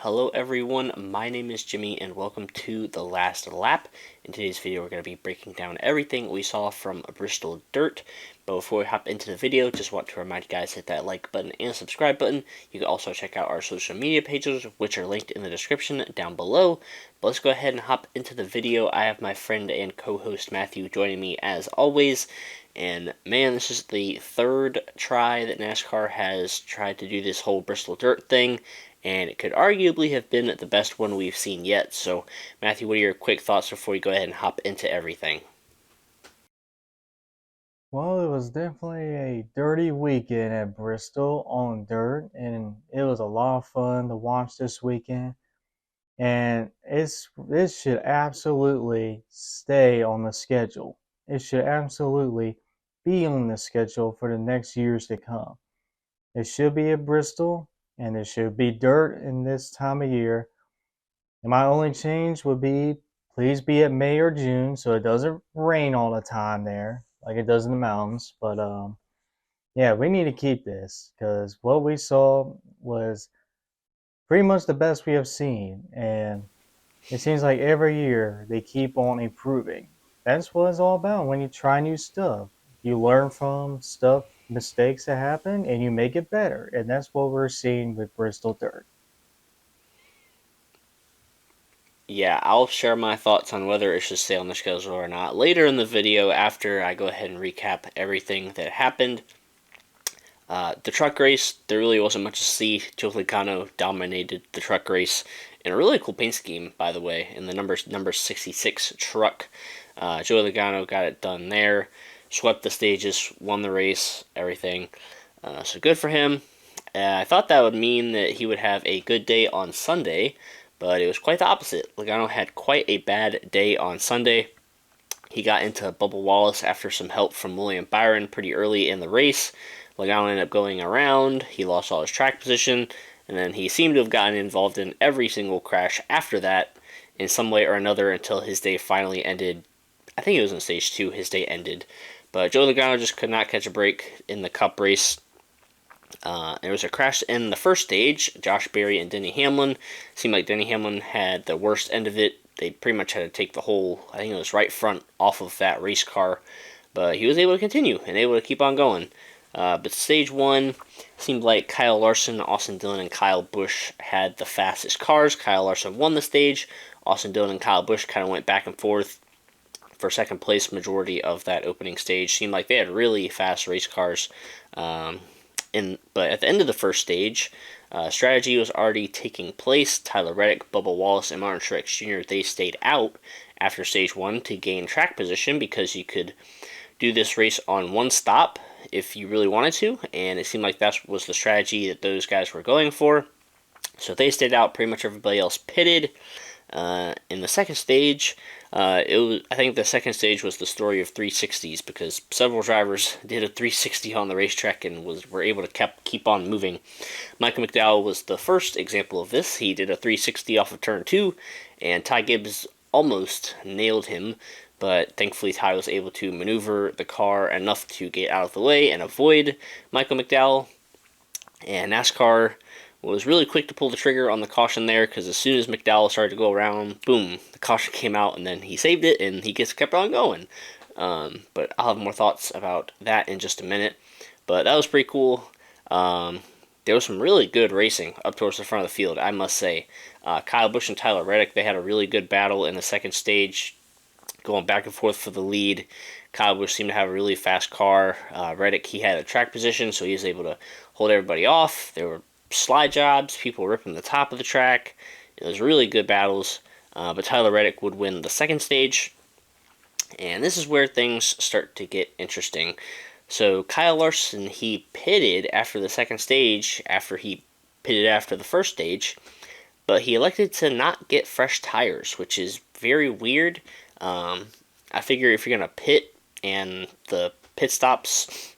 Hello everyone, my name is Jimmy and welcome to The Last Lap. In today's video we're going to be breaking down everything we saw from Bristol Dirt. But before we hop into the video, just want to remind you guys to hit that like button and subscribe button. You can also check out our social media pages, which are linked in the description down below. But let's go ahead and hop into the video. I have my friend and co-host Matthew joining me as always. And man, this is the third try that NASCAR has tried to do this whole Bristol Dirt thing, and it could arguably have been the best one we've seen yet. So, Matthew, what are your quick thoughts before we go ahead and hop into everything? Well, it was definitely a dirty weekend at Bristol on dirt, and it was a lot of fun to watch this weekend. And this should absolutely stay on the schedule. It should absolutely be on the schedule for the next years to come. It should be at Bristol, and it should be dirt in this time of year. And my only change would be please be at May or June so it doesn't rain all the time there like it does in the mountains. But yeah, we need to keep this because what we saw was pretty much the best we have seen, and it seems like every year they keep on improving. That's what it's all about when you try new stuff. You learn from stuff, mistakes that happen, and you make it better. And that's what we're seeing with Bristol Dirt. Yeah, I'll share my thoughts on whether it should stay on the schedule or not later in the video after I go ahead and recap everything that happened. The truck race, there really wasn't much to see. Joe Logano dominated the truck race in a really cool paint scheme, by the way, in the number 66 truck. Joe Logano got it done there, swept the stages, won the race, everything. So good for him. I thought that would mean that he would have a good day on Sunday, but it was quite the opposite. Logano had quite a bad day on Sunday. He got into Bubba Wallace after some help from William Byron pretty early in the race. Logano ended up going around. He lost all his track position, and then he seemed to have gotten involved in every single crash after that in some way or another until his day finally ended. I think it was in stage 2 his day ended. But Joe Logano just could not catch a break in the Cup race. There was a crash in the first stage. Josh Berry and Denny Hamlin. Seemed like Denny Hamlin had the worst end of it. They pretty much had to take the whole, I think it was right front, off of that race car. But he was able to continue and able to keep on going. But stage 1 seemed like Kyle Larson, Austin Dillon, and Kyle Busch had the fastest cars. Kyle Larson won the stage. Austin Dillon and Kyle Busch kind of went back and forth for second place majority of that opening stage. Seemed like they had really fast race cars. But at the end of the first stage, strategy was already taking place. Tyler Reddick, Bubba Wallace, and Martin Truex Jr. they stayed out after stage 1 to gain track position because you could do this race on one stop if you really wanted to, and it seemed like that was the strategy that those guys were going for. So they stayed out. Pretty much everybody else pitted. In the second stage, I think the second stage was the story of 360s because several drivers did a 360 on the racetrack and were able to keep on moving. Michael McDowell was the first example of this. He did a 360 off of turn 2, and Ty Gibbs almost nailed him, but thankfully Ty was able to maneuver the car enough to get out of the way and avoid Michael McDowell. And NASCAR was really quick to pull the trigger on the caution there because as soon as McDowell started to go around, boom, the caution came out and then he saved it and he just kept on going. But I'll have more thoughts about that in just a minute. But that was pretty cool. There was some really good racing up towards the front of the field, I must say. Kyle Busch and Tyler Reddick, they had a really good battle in the second stage, going back and forth for the lead. Kyle Busch seemed to have a really fast car. Reddick, he had a track position, so he was able to hold everybody off. There were slide jobs, people ripping the top of the track. It was really good battles, but Tyler Reddick would win the second stage, and this is where things start to get interesting. So Kyle Larson, he pitted after the second stage, after he pitted after the first stage, but he elected to not get fresh tires, which is very weird. I figure if you're going to pit and the pit stops,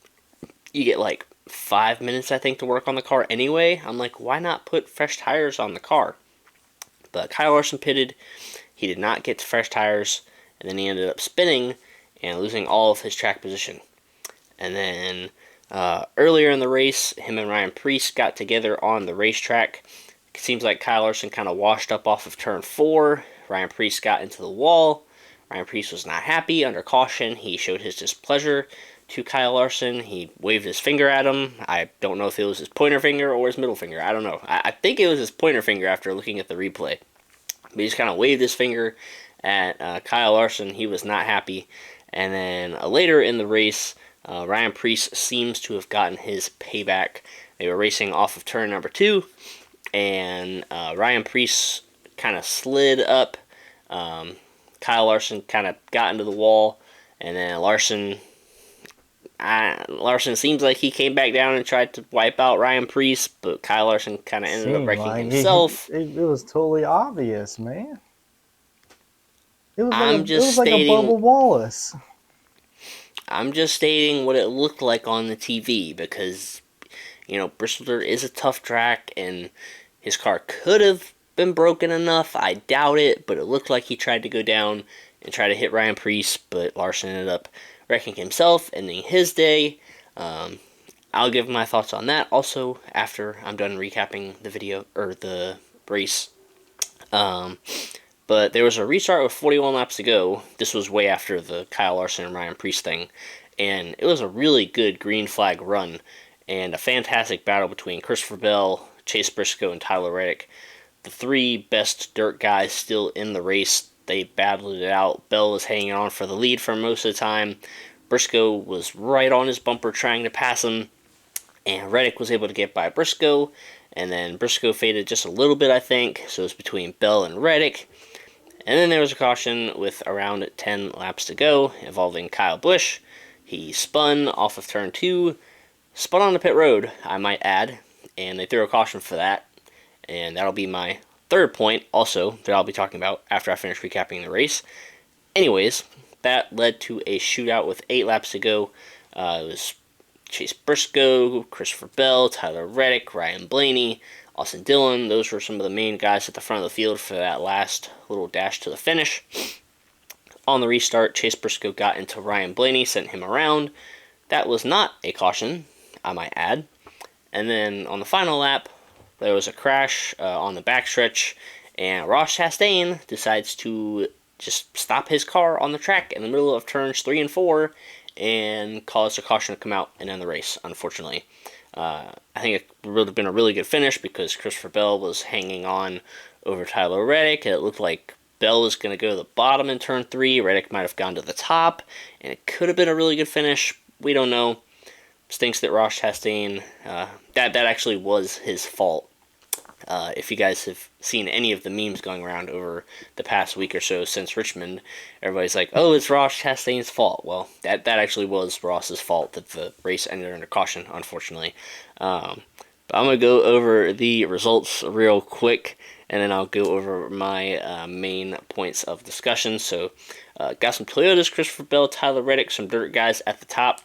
you get like 5 minutes, I think, to work on the car anyway. I'm like, why not put fresh tires on the car? But Kyle Larson pitted. He did not get fresh tires, and then he ended up spinning and losing all of his track position. And then earlier in the race, him and Ryan Preece got together on the racetrack, seems like Kyle Larson kind of washed up off of turn 4. Ryan Preece got into the wall. Ryan Preece was not happy. Under caution, he showed his displeasure to Kyle Larson. He waved his finger at him. I don't know if it was his pointer finger or his middle finger. I don't know. I think it was his pointer finger after looking at the replay. But he just kind of waved his finger at Kyle Larson. He was not happy. And then later in the race, Ryan Preece seems to have gotten his payback. They were racing off of turn number 2, and Ryan Preece kind of slid up. Kyle Larson kind of got into the wall, and then Larson seems like he came back down and tried to wipe out Ryan Preece, but Kyle Larson kind of ended up Seemed wrecking like himself. it was totally obvious, man. I'm It was just like a stating Bubba Wallace. I'm just stating what it looked like on the TV because, Bristol Dirt is a tough track and his car could have been broken enough. I doubt it, but it looked like he tried to go down and try to hit Ryan Preece, but Larson ended up wrecking himself, ending his day. I'll give my thoughts on that also after I'm done recapping the video or the race. Um, but there was a restart with 41 laps to go. This was way after the Kyle Larson and Ryan Preece thing. And it was a really good green flag run and a fantastic battle between Christopher Bell, Chase Briscoe, and Tyler Reddick. The 3 best dirt guys still in the race. They battled it out. Bell was hanging on for the lead for most of the time. Briscoe was right on his bumper trying to pass him. And Reddick was able to get by Briscoe. And then Briscoe faded just a little bit, I think. So it was between Bell and Reddick. And then there was a caution with around 10 laps to go involving Kyle Busch. He spun off of turn 2, spun on the pit road, I might add, and they threw a caution for that. And that'll be my third point also that I'll be talking about after I finish recapping the race. Anyways, that led to a shootout with 8 laps to go. It was Chase Briscoe, Christopher Bell, Tyler Reddick, Ryan Blaney, Austin Dillon. Those were some of the main guys at the front of the field for that last little dash to the finish. On the restart, Chase Briscoe got into Ryan Blaney, sent him around. That was not a caution, I might add. And then on the final lap, there was a crash on the backstretch, and Ross Chastain decides to just stop his car on the track in the middle of turns 3 and 4 and cause a caution to come out and end the race, unfortunately. I think it would have been a really good finish because Christopher Bell was hanging on over Tyler Reddick. It looked like Bell was going to go to the bottom in turn 3. Reddick might have gone to the top, and it could have been a really good finish. We don't know. Stinks that Ross Chastain, that actually was his fault. If you guys have seen any of the memes going around over the past week or so since Richmond, everybody's like, oh, it's Ross Chastain's fault. Well, that actually was Ross's fault that the race ended under caution, unfortunately. But I'm going to go over the results real quick, and then I'll go over my main points of discussion. So, got some Toyotas, Christopher Bell, Tyler Reddick, some dirt guys at the top.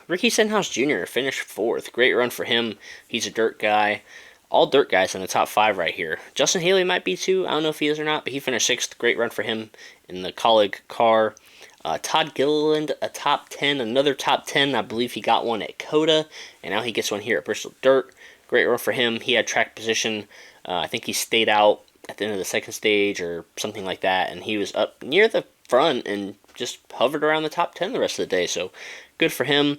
Ricky Stenhouse Jr. finished 4th. Great run for him. He's a dirt guy. All dirt guys in the top 5 right here. Justin Haley might be too. I don't know if he is or not, but he finished 6th. Great run for him in the Colleague car. Todd Gilliland, a top 10, another top 10. I believe he got one at Coda, and now he gets one here at Bristol Dirt. Great run for him. He had track position. I think he stayed out at the end of the second stage or something like that, and he was up near the front and just hovered around the top 10 the rest of the day. So good for him.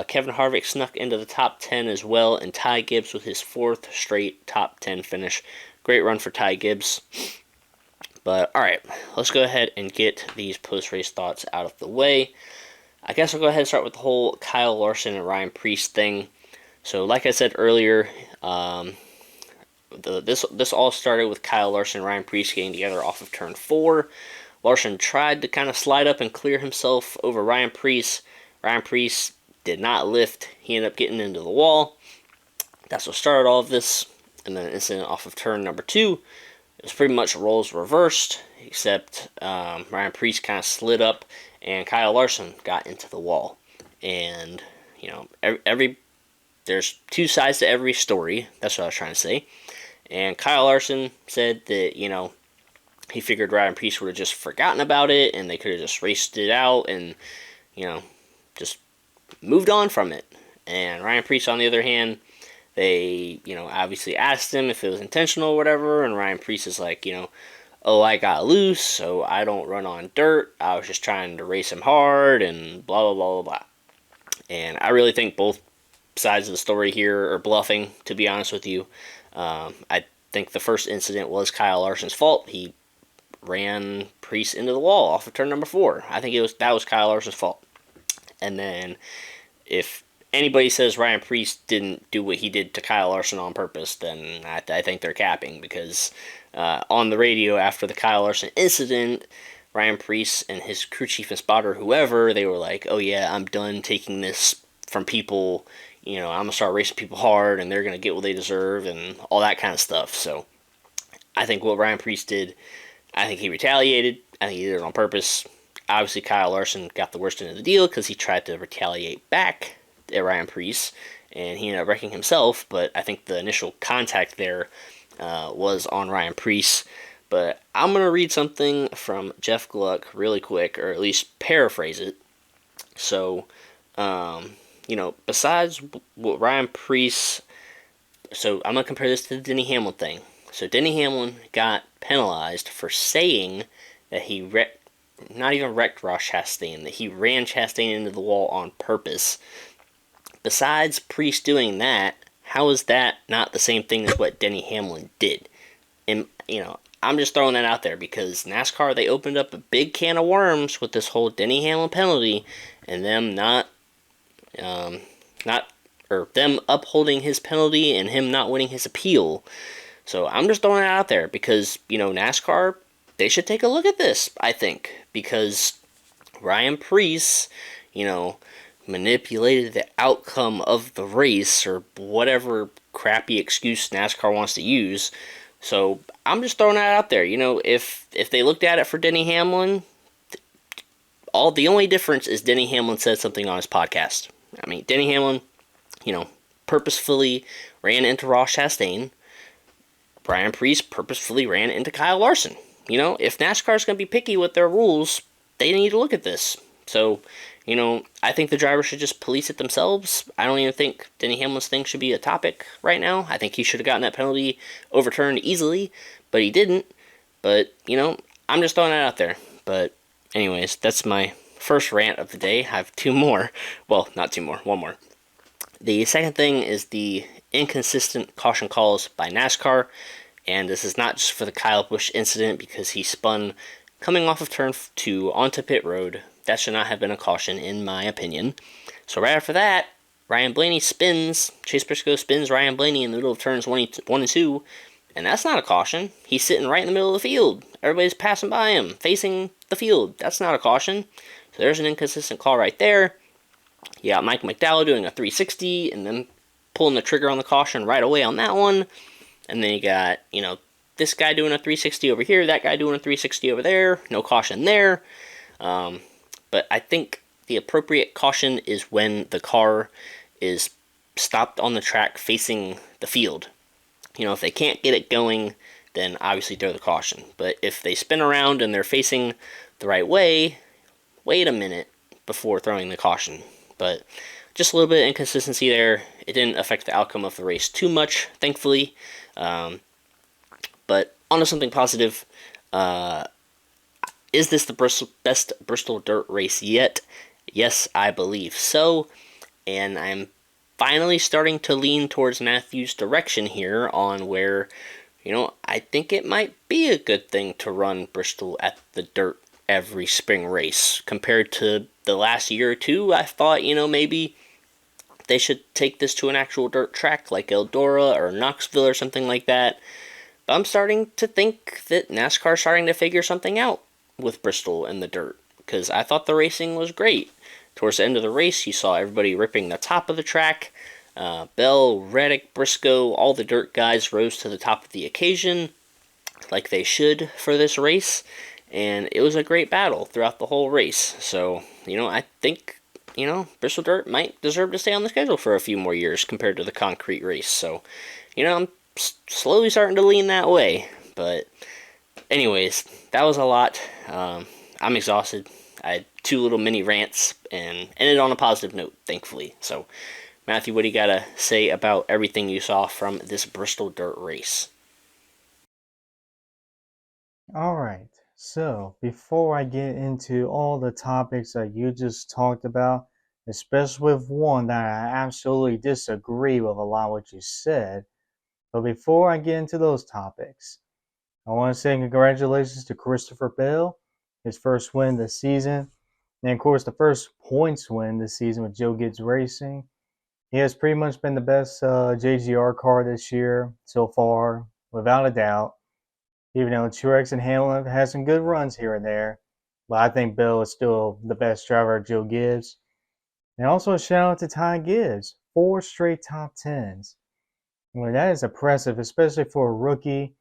Kevin Harvick snuck into the top 10 as well, and Ty Gibbs with his 4th straight top 10 finish. Great run for Ty Gibbs. But, alright, let's go ahead and get these post-race thoughts out of the way. I guess I'll go ahead and start with the whole Kyle Larson and Ryan Preece thing. So, like I said earlier, this all started with Kyle Larson and Ryan Preece getting together off of turn 4. Larson tried to kind of slide up and clear himself over Ryan Preece. Ryan Preece did not lift. He ended up getting into the wall. That's what started all of this. And then an incident off of turn number 2. It was pretty much roles reversed, except Ryan Preece kind of slid up and Kyle Larson got into the wall. And, there's 2 sides to every story. That's what I was trying to say. And Kyle Larson said that, he figured Ryan Preece would have just forgotten about it and they could have just raced it out and, just moved on from it. And Ryan Preece, on the other hand, They, obviously asked him if it was intentional or whatever, and Ryan Preece is like, oh, I got loose, so I don't run on dirt. I was just trying to race him hard, and blah, blah, blah, blah, blah. And I really think both sides of the story here are bluffing, to be honest with you. I think the first incident was Kyle Larson's fault. He ran Preece into the wall off of turn number 4. I think that was Kyle Larson's fault. And then if anybody says Ryan Preece didn't do what he did to Kyle Larson on purpose, then I think they're capping, because on the radio after the Kyle Larson incident, Ryan Preece and his crew chief and spotter, whoever, they were like, oh yeah, I'm done taking this from people. I'm going to start racing people hard, and they're going to get what they deserve, and all that kind of stuff. So I think what Ryan Preece did, I think he retaliated. I think he did it on purpose. Obviously, Kyle Larson got the worst end of the deal because he tried to retaliate back at Ryan Preece, and he ended up wrecking himself. But I think the initial contact there was on Ryan Preece. But I'm going to read something from Jeff Gluck really quick, or at least paraphrase it. So, besides what Ryan Preece, so I'm going to compare this to the Denny Hamlin thing. So Denny Hamlin got penalized for saying that not even wrecked Ross Chastain, that he ran Chastain into the wall on purpose. Besides Preece doing that, how is that not the same thing as what Denny Hamlin did? And, I'm just throwing that out there because NASCAR, they opened up a big can of worms with this whole Denny Hamlin penalty, and them or them upholding his penalty and him not winning his appeal. So I'm just throwing it out there because, NASCAR, they should take a look at this, I think, because Ryan Preece, manipulated the outcome of the race, or whatever crappy excuse NASCAR wants to use. So I'm just throwing that out there. If they looked at it for Denny Hamlin, the only difference is Denny Hamlin said something on his podcast. I mean, Denny Hamlin, purposefully ran into Ross Chastain. Brian Preece purposefully ran into Kyle Larson. If NASCAR is going to be picky with their rules, they need to look at this. So, I think the drivers should just police it themselves. I don't even think Denny Hamlin's thing should be a topic right now. I think he should have gotten that penalty overturned easily, but he didn't. But, I'm just throwing that out there. But, anyways, that's my first rant of the day. I have two more. Well, not two more, one more. The second thing is the inconsistent caution calls by NASCAR. And this is not just for the Kyle Busch incident, because he spun coming off of turn 2 onto pit road. That should not have been a caution, in my opinion. So right after that, Chase Briscoe spins Ryan Blaney in the middle of turns 1 and 2, and that's not a caution. He's sitting right in the middle of the field. Everybody's passing by him, facing the field. That's not a caution. So there's an inconsistent call right there. You got Mike McDowell doing a 360, and then pulling the trigger on the caution right away on that one. And then you got, this guy doing a 360 over here, that guy doing a 360 over there. No caution there. But I think the appropriate caution is when the car is stopped on the track facing the field. If they can't get it going, then obviously throw the caution. But if they spin around and they're facing the right way, wait a minute before throwing the caution. But just a little bit of inconsistency there. It didn't affect the outcome of the race too much, thankfully. But on to something positive. Is this the best Bristol dirt race yet? Yes, I believe so. And I'm finally starting to lean towards Matthew's direction here on where, I think it might be a good thing to run Bristol at the dirt every spring race. Compared to the last year or two, I thought, maybe they should take this to an actual dirt track like Eldora or Knoxville or something like that. But I'm starting to think that NASCAR's starting to figure something out with Bristol and the dirt, because I thought the racing was great. Towards the end of the race, you saw everybody ripping the top of the track. Bell, Reddick, Briscoe, all the dirt guys rose to the top of the occasion, like they should for this race, and it was a great battle throughout the whole race. So, I think, Bristol dirt might deserve to stay on the schedule for a few more years compared to the concrete race. So, I'm slowly starting to lean that way. But anyways, that was a lot. I'm exhausted. I had two little mini rants and ended on a positive note, thankfully. So Matthew, what do you got to say about everything you saw from this Bristol dirt race? All right. So, before I get into all the topics that you just talked about, especially with one that I absolutely disagree with a lot of what you said, but before I get into those topics, I want to say congratulations to Christopher Bell, his first win this season, and of course the first points win this season with Joe Gibbs Racing. He has pretty much been the best JGR car this year so far, without a doubt. Even though Truex and Hamlin have had some good runs here and there, but I think Bell is still the best driver of Joe Gibbs. And also a shout out to Ty Gibbs, 4 straight top tens. I mean, that is impressive, especially for a rookie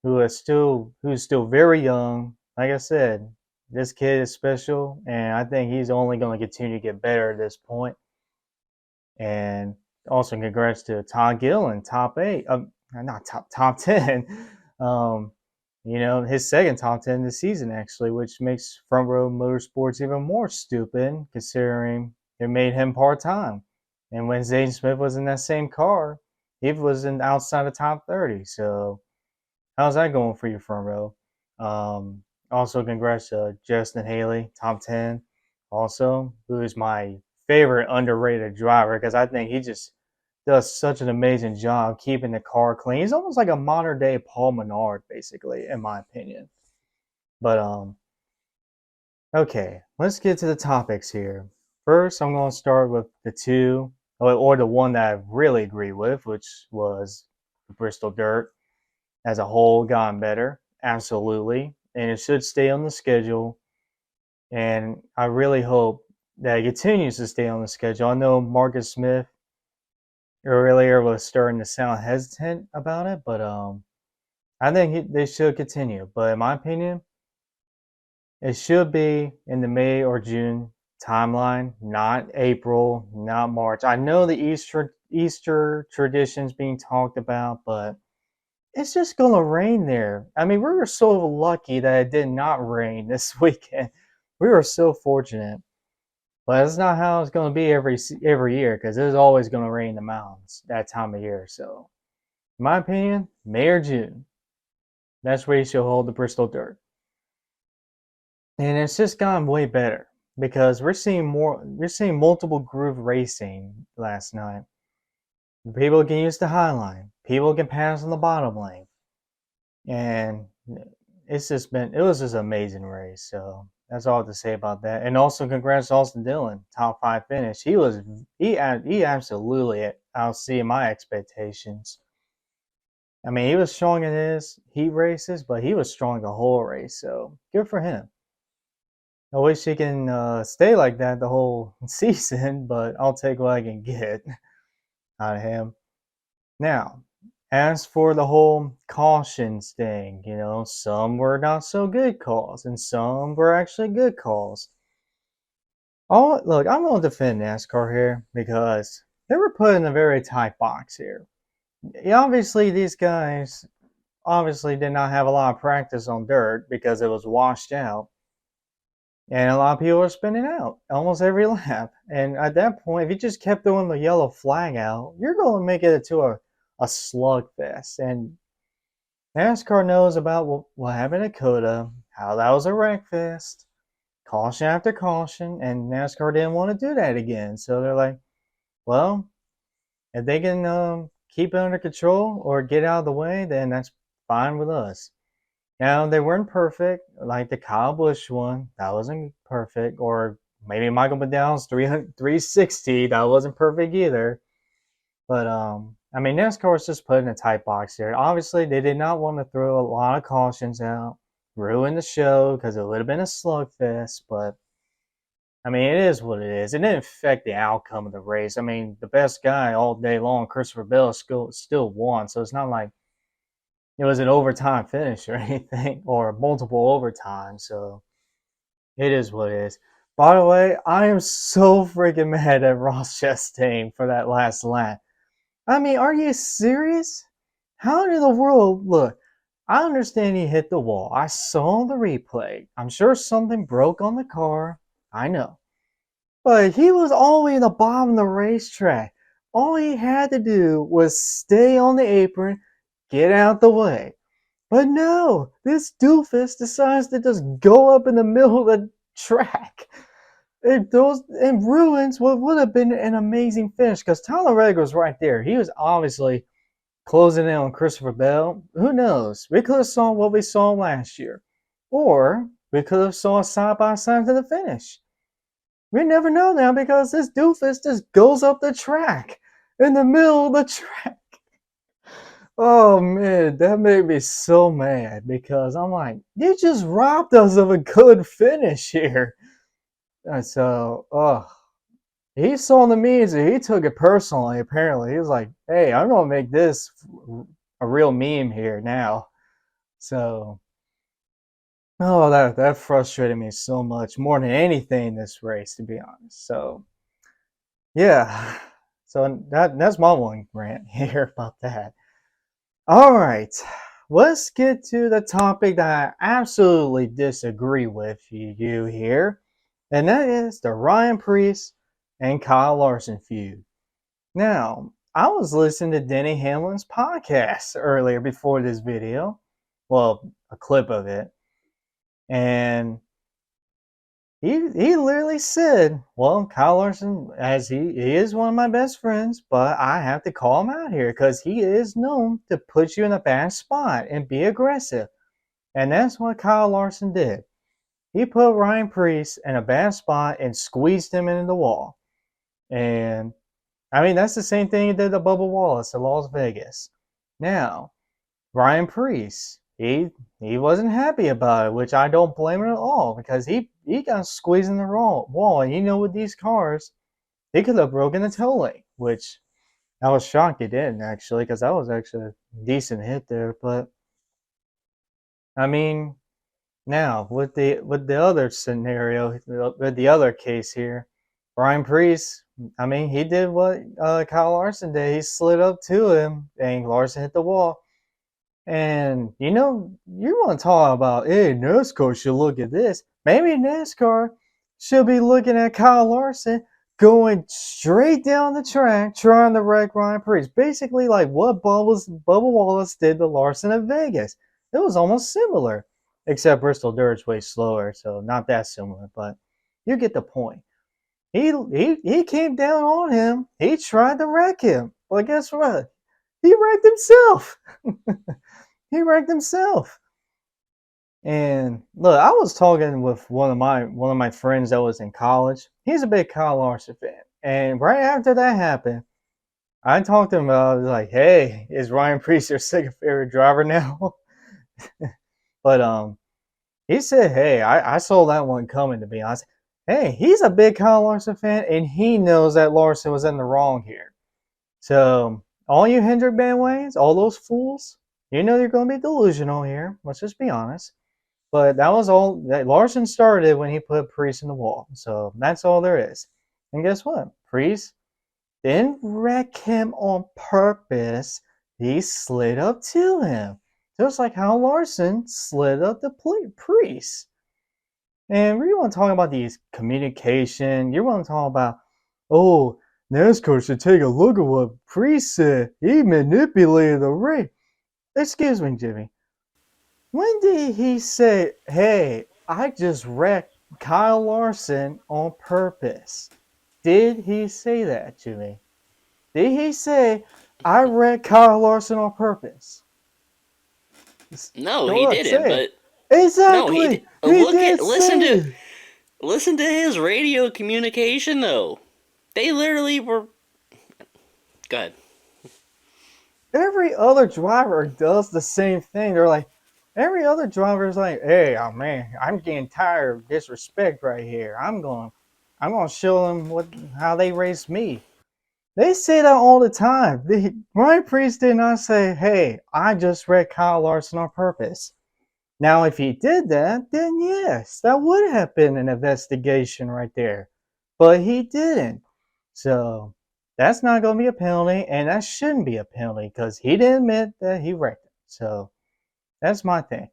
who's still very young. Like I said, this kid is special, and I think he's only going to continue to get better at this point. And also, congrats to Todd Gillen, top eight, not top 10. Um, his second top 10 this season actually, which makes Front Row Motorsports even more stupid considering it made him part time. And when Zane Smith was in that same car, he was in outside the top 30. So how's that going for you, Front Row? Also, congrats to Justin Haley, top 10. Also, who is my favorite underrated driver because I think he just does such an amazing job keeping the car clean. He's almost like a modern day Paul Menard, basically, in my opinion. But okay, let's get to the topics here. First, I'm going to start with the two, or the one that I really agree with, which was the Bristol Dirt as a whole gotten better, absolutely, and it should stay on the schedule. And I really hope that it continues to stay on the schedule. I know Marcus Smith earlier was starting to sound hesitant about it, but I think they should continue. But in my opinion, it should be in the May or June timeline, not April, not March. I know the Easter traditions being talked about, but it's just gonna rain there. I mean, we were so lucky that it did not rain this weekend. We were so fortunate. But that's not how it's gonna be every year because it's always gonna rain in the mountains that time of year. So, in my opinion, May or June. That's where you should hold the Bristol Dirt. And it's just gotten way better because we're seeing multiple groove racing last night. People can use the high line. People can pass on the bottom lane. And it was just an amazing race. So that's all I have to say about that. And also congrats to Austin Dillon, top 5 finish. He absolutely outseeing my expectations. I mean, he was strong in his heat races, but he was strong the whole race. So good for him. I wish he can stay like that the whole season, but I'll take what I can get out of him. Now, as for the whole cautions thing, some were not so good calls and some were actually good calls. Oh, look, I'm going to defend NASCAR here because they were put in a very tight box here. Obviously, these guys obviously did not have a lot of practice on dirt because it was washed out. And a lot of people are spinning out almost every lap. And at that point, if you just kept throwing the yellow flag out, you're going to make it to a slugfest. And NASCAR knows about what happened at Coda, how that was a wreck fest, caution after caution, and NASCAR didn't want to do that again. So they're like, well, if they can keep it under control or get out of the way, then that's fine with us. Now, they weren't perfect, like the Kyle Busch one, that wasn't perfect, or maybe Michael McDowell's 360, that wasn't perfect either. But I mean, NASCAR was just put in a tight box here. Obviously, they did not want to throw a lot of cautions out, ruin the show because it would have been a slugfest. But I mean, it is what it is. It didn't affect the outcome of the race. I mean, the best guy all day long, Christopher Bell, still won. So it's not like it was an overtime finish or anything, or multiple overtime. So it is what it is. By the way, I am so freaking mad at Ross Chastain for that last lap. I mean, are you serious? How in the world? Look, I understand he hit the wall. I saw the replay. I'm sure something broke on the car. I know. But he was all the way at the bottom of the racetrack. All he had to do was stay on the apron, get out the way. But no, this doofus decides to just go up in the middle of the track. It ruins what would have been an amazing finish because Tyler Reddick was right there. He was obviously closing in on Christopher Bell. Who knows? We could have saw what we saw last year, or we could have saw a side by side to the finish. We never know now because this doofus just goes up the track in the middle of the track. Oh man, that made me so mad because I'm like, you just robbed us of a good finish here. And so, he saw the memes and he took it personally. Apparently, he was like, "Hey, I'm gonna make this a real meme here now." So, that frustrated me so much more than anything in this race, to be honest. So, yeah, so that's my one rant here about that. All right, let's get to the topic that I absolutely disagree with you here, and that is the Ryan Preece and Kyle Larson feud. Now, I was listening to Denny Hamlin's podcast earlier before this video, well, a clip of it, and he literally said, "Well, Kyle Larson, as he is one of my best friends, but I have to call him out here because he is known to put you in a bad spot and be aggressive." And that's what Kyle Larson did. He put Ryan Preece in a bad spot and squeezed him into the wall. And I mean, that's the same thing he did to Bubba Wallace at Las Vegas. Now, Ryan Preece, he wasn't happy about it, which I don't blame him at all because he got squeezed in the wall. And you know, with these cars, he could have broken the toe link, which I was shocked he didn't actually because that was actually a decent hit there. But I mean, now with the other scenario, with the other case here, Ryan Preece, I mean, he did what Kyle Larson did. He slid up to him, and Larson hit the wall. And you know, you want to talk about, hey, NASCAR should look at this. Maybe NASCAR should be looking at Kyle Larson going straight down the track trying to wreck Ryan Preece. Basically, like what Bubba Wallace did to Larson at Vegas. It was almost similar, except Bristol Dirt's way slower, so not that similar. But you get the point. He came down on him. He tried to wreck him. But guess what? He wrecked himself. He wrecked himself. And look, I was talking with one of my friends that was in college. He's a big Kyle Larson fan. And right after that happened, I talked to him about, I was like, hey, is Ryan Preece your second favorite driver now? But he said, hey, I saw that one coming, to be honest. Hey, he's a big Kyle Larson fan, and he knows that Larson was in the wrong here. So, all you Hendrick bandwagons, all those fools, you know you're going to be delusional here. Let's just be honest. But that was all that Larson started when he put Preece in the wall. So that's all there is. And guess what? Preece didn't wreck him on purpose. He slid up to him. Just like how Larson slid up to Preece. And we want to talk about these communication. You want to talk about, oh, NASCAR should take a look at what Preece said. He manipulated the race. Excuse me, Jimmy. When did he say, hey, I just wrecked Kyle Larson on purpose? Did he say that, Jimmy? Did he say, I wrecked Kyle Larson on purpose? No, Go he on, didn't. say it. But no, Exactly! He look did at say it! listen to his radio communication though. They literally were. Go ahead. Every other driver does the same thing. They're like, every other driver is like, hey, oh man, I'm getting tired of disrespect right here. I'm gonna show them how they race me. They say that all the time. Ryan Preece did not say, hey, I just read Kyle Larson on purpose. Now, if he did that, then yes, that would have been an investigation right there. But he didn't. So that's not going to be a penalty, and that shouldn't be a penalty because he didn't admit that he wrecked it. So that's my thing.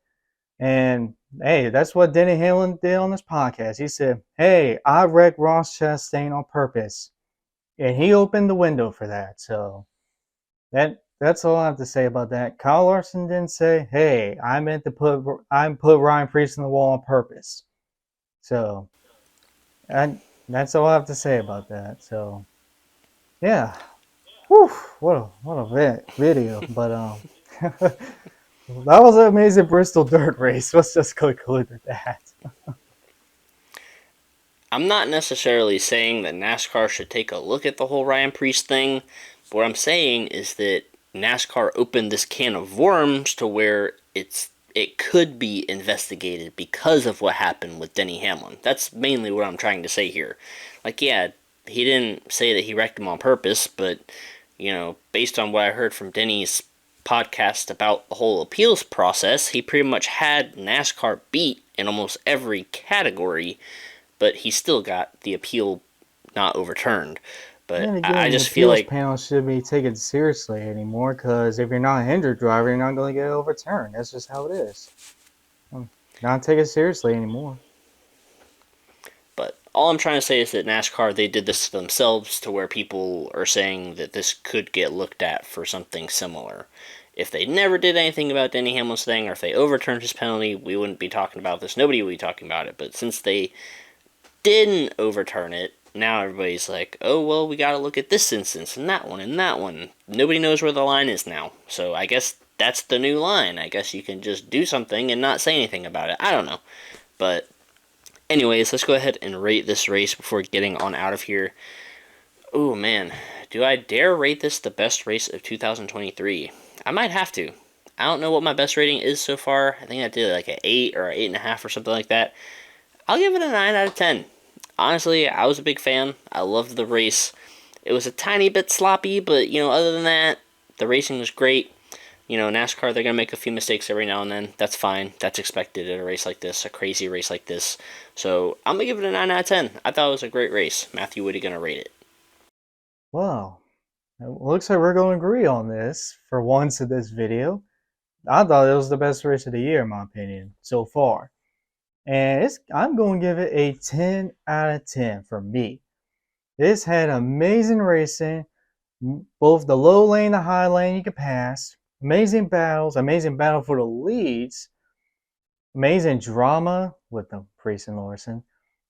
And hey, that's what Denny Hamlin did on this podcast. He said, hey, I wrecked Ross Chastain on purpose. and he opened the window for that. So that's all I have to say about that. Kyle Larson didn't say, "Hey, I put Ryan Preece in the wall on purpose." So and that's all I have to say about that. So yeah, whew, what a video. But that was an amazing Bristol dirt race. Let's just conclude with that. I'm not necessarily saying that NASCAR should take a look at the whole Ryan Preece thing. But what I'm saying is that NASCAR opened this can of worms to where it could be investigated because of what happened with Denny Hamlin. That's mainly what I'm trying to say here. Like, yeah, he didn't say that he wrecked him on purpose, but based on what I heard from Denny's podcast about the whole appeals process, he pretty much had NASCAR beat in almost every category, but he still got the appeal not overturned. But Then I again, the just feel appeals like, panel should be taken seriously anymore because if you're not a hindered driver, you're not going to get overturned. That's just how it is. Not take it seriously anymore. but all I'm trying to say is that NASCAR, they did this to themselves to where people are saying that this could get looked at for something similar. If they never did anything about Denny Hamlin's thing, or if they overturned his penalty, we wouldn't be talking about this. Nobody would be talking about it. But since they didn't overturn it, now everybody's like, oh, well, we gotta look at this instance and that one and that one. Nobody knows where the line is now. So I guess that's the new line. I guess you can just do something and not say anything about it. I don't know. But, anyways, let's go ahead and rate this race before getting on out of here. Oh, man. Do I dare rate this the best race of 2023? I might have to. I don't know what my best rating is so far. I think I did like an 8 or an 8.5 or something like that. I'll give it a 9 out of 10. Honestly, I was a big fan. I loved the race. It was a tiny bit sloppy, but other than that, the racing was great. NASCAR, they're gonna make a few mistakes every now and then. That's fine. That's expected at a race like this, a crazy race like this. So I'm gonna give it a 9 out of 10. I thought it was a great race. Matthew, what are you gonna rate it? Well, it looks like we're going to agree on this for once in this video. I thought it was the best race of the year, in my opinion, so far. And I'm going to give it a 10 out of 10 for me. This had amazing racing, both the low lane, the high lane you could pass, amazing battles, amazing battle for the leads, amazing drama with the Preece and Larson,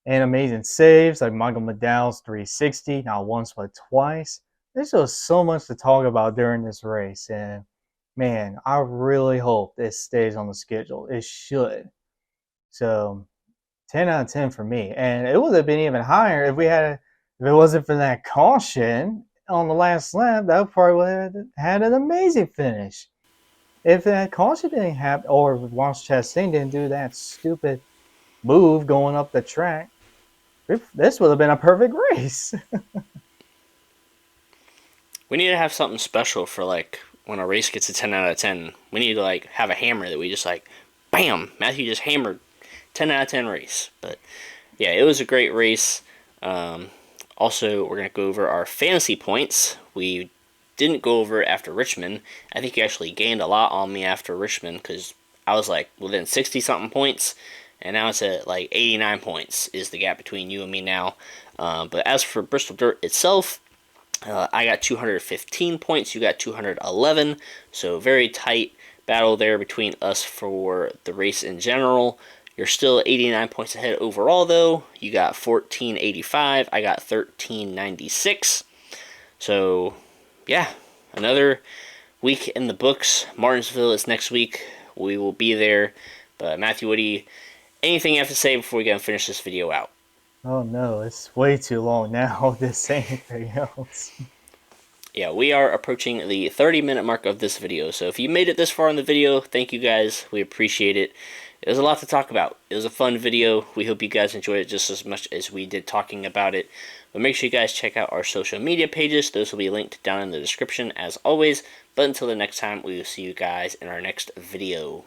and amazing saves like Michael McDowell's 360, not once but twice. There's just so much to talk about during this race, and man, I really hope this stays on the schedule. It should. So 10 out of 10 for me. And it would have been even higher if it wasn't for that caution on the last lap. That probably would have had an amazing finish. If that caution didn't happen, or Ross Chastain didn't do that stupid move going up the track, this would have been a perfect race. We need to have something special for like when a race gets a 10 out of 10. We need to like have a hammer that we just like, bam, Matthew just hammered 10 out of 10 race. But yeah, it was a great race. Also, we're going to go over our fantasy points. We didn't go over it after Richmond. I think you actually gained a lot on me after Richmond because I was like within 60 something points, and now it's at like 89 points is the gap between you and me now. But as for Bristol Dirt itself, I got 215 points, you got 211, so very tight battle there between us for the race in general. You're still 89 points ahead overall, though. You got 1485, I got 1396. So, yeah, another week in the books. Martinsville is next week. We will be there. But, Matthew, anything you have to say before we go and finish this video out? Oh no, it's way too long now to say anything else. Yeah, we are approaching the 30-minute mark of this video. So if you made it this far in the video, thank you guys. We appreciate it. It was a lot to talk about. It was a fun video. We hope you guys enjoyed it just as much as we did talking about it. But make sure you guys check out our social media pages. Those will be linked down in the description as always. But until the next time, we will see you guys in our next video.